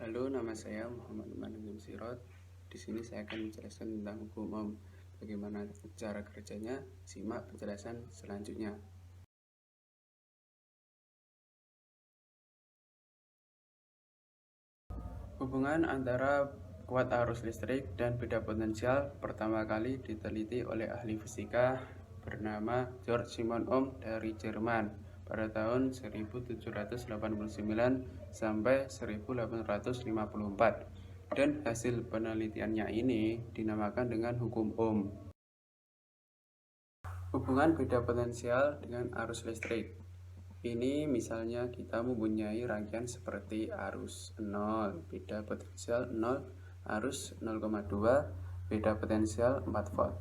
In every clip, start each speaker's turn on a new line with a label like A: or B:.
A: Halo, nama saya Muhammad Manunggung Sirot. Di sini saya akan menjelaskan tentang hukum Ohm. Bagaimana cara kerjanya? Simak penjelasan selanjutnya. Hubungan antara kuat arus listrik dan beda potensial pertama kali diteliti oleh ahli fisika bernama Georg Simon Ohm dari Jerman pada tahun 1789 sampai 1854, dan hasil penelitiannya ini dinamakan dengan hukum Ohm. Hubungan beda potensial dengan arus listrik. Ini misalnya kita mempunyai rangkaian seperti arus 0, beda potensial 0, arus 0,2, beda potensial 4 volt,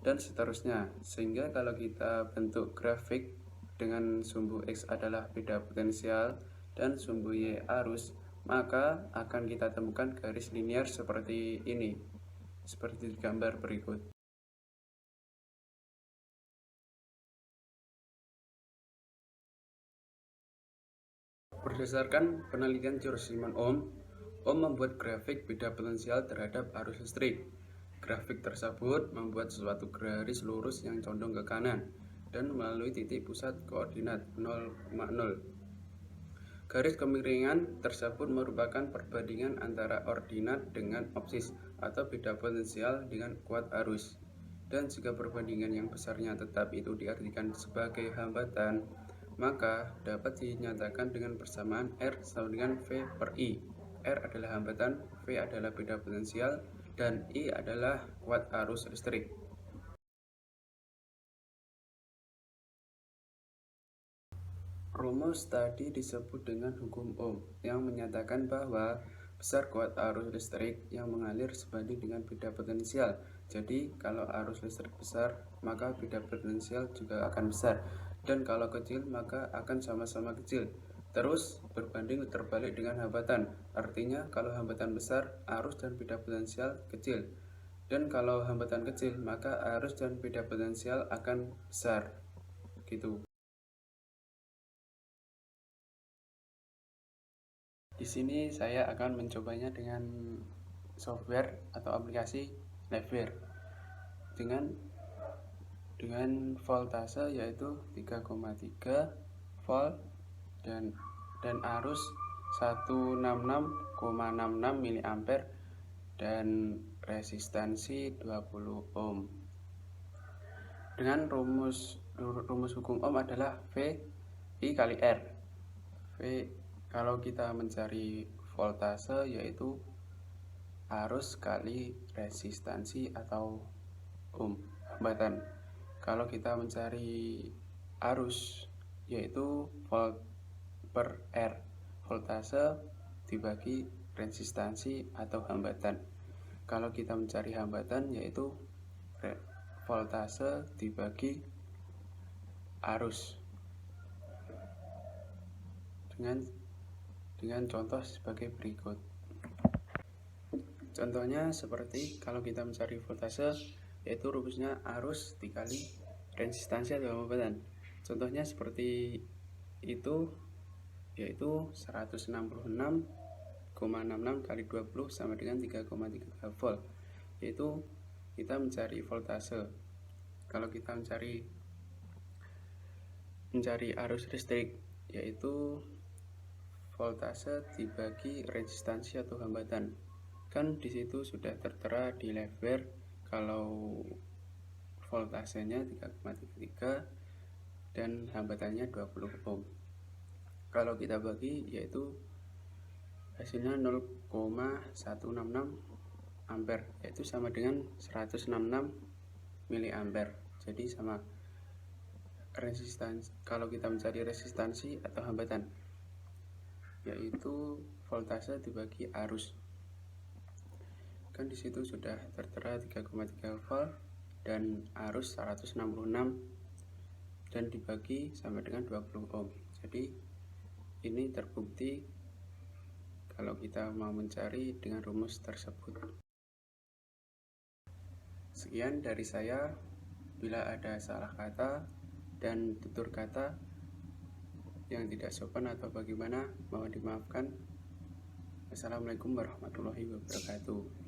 A: dan seterusnya. Sehingga kalau kita bentuk grafik dengan sumbu X adalah beda potensial dan sumbu Y arus, maka akan kita temukan garis linier seperti ini, seperti di gambar berikut. Berdasarkan penelitian Georg Simon Ohm, Ohm membuat grafik beda potensial terhadap arus listrik. Grafik tersebut membuat suatu garis lurus yang condong ke kanan dan melalui titik pusat koordinat 0,0. Garis kemiringan tersebut merupakan perbandingan antara ordinat dengan absis atau beda potensial dengan kuat arus. Dan jika perbandingan yang besarnya tetap itu diartikan sebagai hambatan, maka dapat dinyatakan dengan persamaan R sama dengan V per I. R adalah hambatan, V adalah beda potensial, dan I adalah kuat arus listrik. Rumus tadi disebut dengan hukum Ohm, yang menyatakan bahwa besar kuat arus listrik yang mengalir sebanding dengan beda potensial. Jadi kalau arus listrik besar, maka beda potensial juga akan besar, dan kalau kecil maka akan sama-sama kecil. Terus berbanding terbalik dengan hambatan, artinya kalau hambatan besar, arus dan beda potensial kecil, dan kalau hambatan kecil maka arus dan beda potensial akan besar, gitu. Di sini saya akan mencobanya dengan software atau aplikasi Liveware dengan voltase yaitu 3,3 volt dan arus 166,66 mA dan resistansi 20 ohm. Dengan rumus hukum Ohm adalah V I kali R. V kalau kita mencari voltase yaitu arus kali resistansi atau ohm, hambatan. Kalau kita mencari arus yaitu volt per R, voltase dibagi resistansi atau hambatan. Kalau kita mencari hambatan yaitu voltase dibagi arus. Dengan contoh sebagai berikut. Contohnya seperti kalau kita mencari voltase yaitu rumusnya arus dikali resistansi atau hambatan. Contohnya seperti itu, yaitu 166,66 kali 20 sama dengan 3,3 volt. Yaitu kita mencari voltase. Kalau kita mencari arus listrik yaitu voltase dibagi resistansi atau hambatan. Kan di situ sudah tertera di Liveware kalau voltasenya 3,33 dan hambatannya 20 ohm. Kalau kita bagi yaitu hasilnya 0,166 ampere, yaitu sama dengan 166 miliampere. Jadi sama resistansi. Kalau kita mencari resistansi atau hambatan yaitu voltase dibagi arus. Kan di situ sudah tertera 3,3 volt dan arus 166 dan dibagi sama dengan 20 ohm. Jadi ini terbukti kalau kita mau mencari dengan rumus tersebut. Sekian dari saya. Bila ada salah kata dan tutur kata yang tidak sopan atau bagaimana, mohon dimaafkan. Assalamualaikum warahmatullahi wabarakatuh.